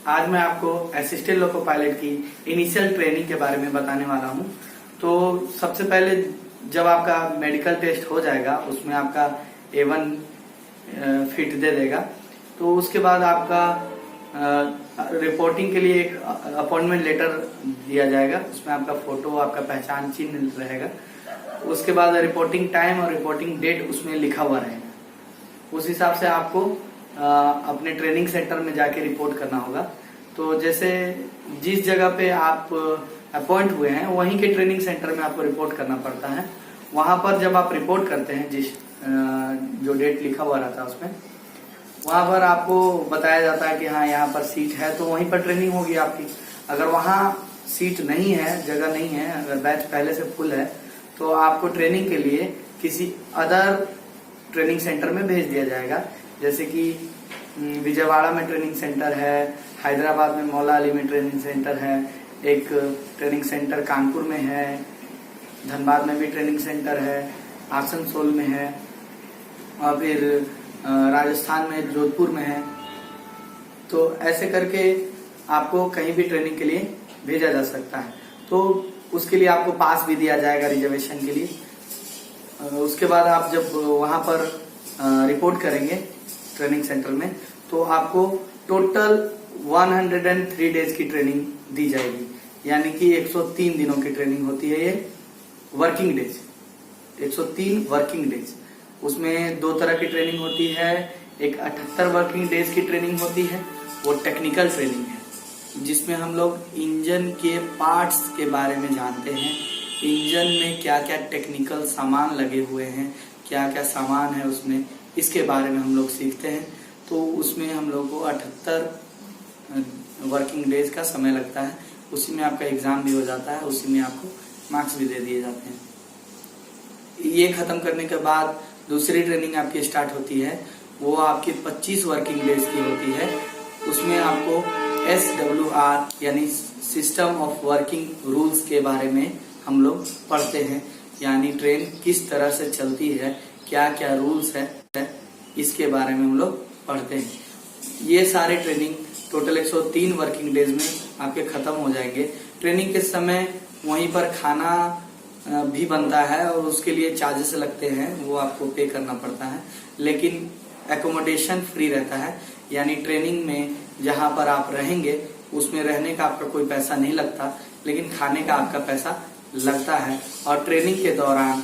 आज मैं आपको असिस्टेंट लोको पायलट की इनिशियल ट्रेनिंग के बारे में बताने वाला हूं। तो सबसे पहले जब आपका मेडिकल टेस्ट हो जाएगा, उसमें आपका A1 फिट दे देगा, तो उसके बाद आपका रिपोर्टिंग के लिए एक अपॉइंटमेंट लेटर दिया जाएगा। उसमें आपका फोटो, आपका पहचान चिन्ह रहेगा। उसके बाद रिपोर्टिंग टाइम और रिपोर्टिंग डेट उसमें लिखा हुआ रहेगा। उस हिसाब से आपको अपने ट्रेनिंग सेंटर में जाके रिपोर्ट करना होगा। तो जैसे जिस जगह पे आप अपॉइंट हुए हैं वहीं के ट्रेनिंग सेंटर में आपको रिपोर्ट करना पड़ता है। वहां पर जब आप रिपोर्ट करते हैं, जिस जो डेट लिखा हुआ रहता है उसमें, वहां पर आपको बताया जाता है कि हाँ यहाँ पर सीट है, तो वहीं पर ट्रेनिंग होगी आपकी। अगर वहां सीट नहीं है, जगह नहीं है, अगर बैच पहले से फुल है, तो आपको ट्रेनिंग के लिए किसी अदर ट्रेनिंग सेंटर में भेज दिया जाएगा। जैसे कि विजयवाड़ा में ट्रेनिंग सेंटर है, हैदराबाद में मौला अली में ट्रेनिंग सेंटर है, एक ट्रेनिंग सेंटर कानपुर में है, धनबाद में भी ट्रेनिंग सेंटर है, आसनसोल में है, और फिर राजस्थान में जोधपुर में है। तो ऐसे करके आपको कहीं भी ट्रेनिंग के लिए भेजा जा सकता है। तो उसके लिए आपको पास भी दिया जाएगा रिजर्वेशन के लिए। उसके बाद आप जब वहां पर रिपोर्ट करेंगे ट्रेनिंग सेंटर में, तो आपको टोटल 103 डेज की ट्रेनिंग दी जाएगी। यानी कि 103 दिनों की ट्रेनिंग होती है ये, वर्किंग डेज, 103 वर्किंग डेज। उसमें दो तरह की ट्रेनिंग होती है। एक 78 वर्किंग डेज की ट्रेनिंग होती है, वो टेक्निकल ट्रेनिंग है, जिसमें हम लोग इंजन के पार्ट्स के बारे में जानते हैं। इंजन में क्या क्या टेक्निकल सामान लगे हुए हैं, क्या क्या सामान है उसमें, इसके बारे में हम लोग सीखते हैं। तो उसमें हम लोग को 78 वर्किंग डेज का समय लगता है। उसी में आपका एग्जाम भी हो जाता है, उसी में आपको मार्क्स भी दे दिए जाते हैं। ये खत्म करने के बाद दूसरी ट्रेनिंग आपकी स्टार्ट होती है, वो आपकी 25 वर्किंग डेज की होती है। उसमें आपको SWR यानी सिस्टम ऑफ वर्किंग रूल्स के बारे में हम लोग पढ़ते हैं। यानी ट्रेन किस तरह से चलती है, क्या क्या रूल्स है, इसके बारे में हम लोग पढ़ते हैं। ये सारे ट्रेनिंग टोटल 103 वर्किंग डेज में आपके खत्म हो जाएंगे। ट्रेनिंग के समय वहीं पर खाना भी बनता है और उसके लिए चार्जेस लगते हैं, वो आपको पे करना पड़ता है। लेकिन एकोमोडेशन फ्री रहता है। यानी ट्रेनिंग में जहां पर आप रहेंगे उसमें रहने का आपका कोई पैसा नहीं लगता, लेकिन खाने का आपका पैसा लगता है। और ट्रेनिंग के दौरान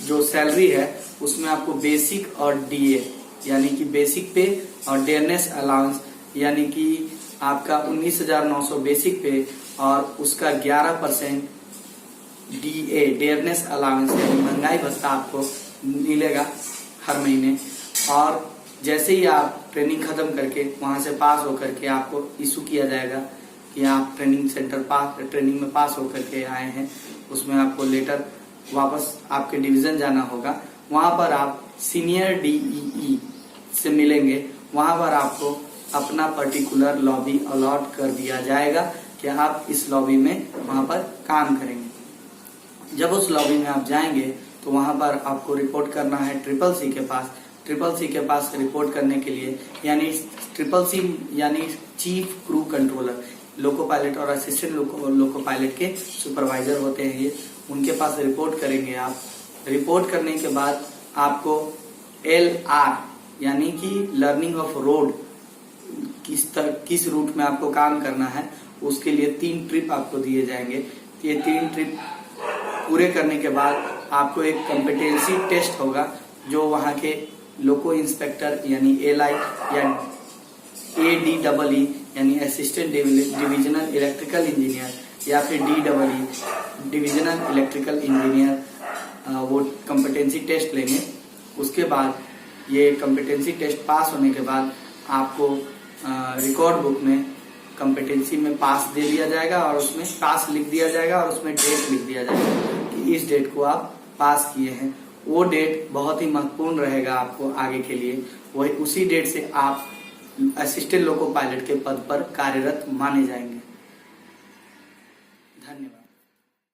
जो सैलरी है उसमें आपको बेसिक और DA यानी कि बेसिक पे और डेयरनेस अलाउंस यानी कि आपका 19,900 बेसिक पे और उसका 11% DA डेयरनेस अलाउंस यानी महंगाई भत्ता आपको मिलेगा हर महीने। और जैसे ही आप ट्रेनिंग खत्म करके वहां से पास होकर के आपको इशू किया जाएगा कि आप ट्रेनिंग में पास होकर के आए हैं, उसमें आपको लेटर वापस आपके डिवीजन जाना होगा। वहां पर आप सीनियर DEE से मिलेंगे। वहां पर आपको अपना पर्टिकुलर लॉबी अलॉट कर दिया जाएगा कि आप इस लॉबी में वहां पर काम करेंगे। जब उस लॉबी में आप जाएंगे तो वहां पर आपको रिपोर्ट करना है CCC के पास। CCC के पास रिपोर्ट करने के लिए, यानी CCC यानी chief crew controller, loco pilot और असिस्टेंट लोको पायलट के सुपरवाइजर होते हैं ये, उनके पास रिपोर्ट करेंगे आप। रिपोर्ट करने के बाद आपको LR यानी कि लर्निंग ऑफ रोड, किस रूट में आपको काम करना है, उसके लिए 3 ट्रिप आपको दिए जाएंगे। ये 3 ट्रिप पूरे करने के बाद आपको एक कॉम्पिटेंसी टेस्ट होगा, जो वहां के लोको इंस्पेक्टर यानी LI या ADEE यानी असिस्टेंट डिविजनल इलेक्ट्रिकल इंजीनियर या फिर DEE डिविजनल इलेक्ट्रिकल इंजीनियर वो कॉम्पिटेंसी टेस्ट लेंगे। उसके बाद ये कॉम्पिटेंसी टेस्ट पास होने के बाद आपको रिकॉर्ड बुक में कॉम्पिटेंसी में पास दे दिया जाएगा और उसमें पास लिख दिया जाएगा और उसमें डेट लिख दिया जाएगा कि इस डेट को आप पास किए हैं। वो डेट बहुत ही महत्वपूर्ण रहेगा आपको आगे के लिए। वही उसी डेट से आप असिस्टेंट लोको पायलट के पद पर कार्यरत माने जाएंगे। धन्यवाद।